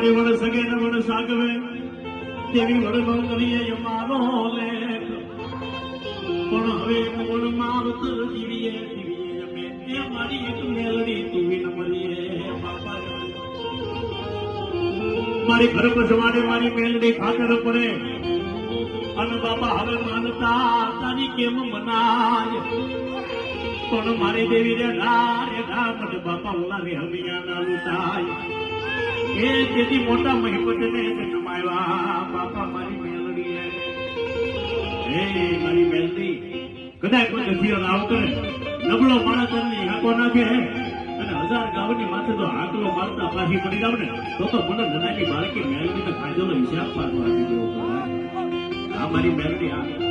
મારી વણ સગે ને વણ સાગવે તેવી વણ નો કરીએ મારો લેખ પણ હવે વણ માવત જીવીએ જીવીએ અમે એ મારી એક મેલડી તું ન મળીએ બાપા મારી ઘર પછવાડે મારી મેલડી ખાતર પડે અને બાપા હવે માનતા તારી કેમ મનાય પણ મારી દેવી રે મને બાપા ઓલા રે હમિયા ના લૂટાય એ તેથી મોટા મહિપત ને જન્માવ્યા બાપા મારી મેલડી હે મારી મેલડી કદાચ કોઈ ગધીરો આવ કરે નબળો માણસ એની હાકો નાખે અને 1000 ગાવની માથે તો હાકલો મારતા પાછી પડી જાવ ને તો મને નાની બાળકી મેલડી ને ફાયદો હિસાબ પાડવા આપી દેવો પડે આ મારી મેલડી આ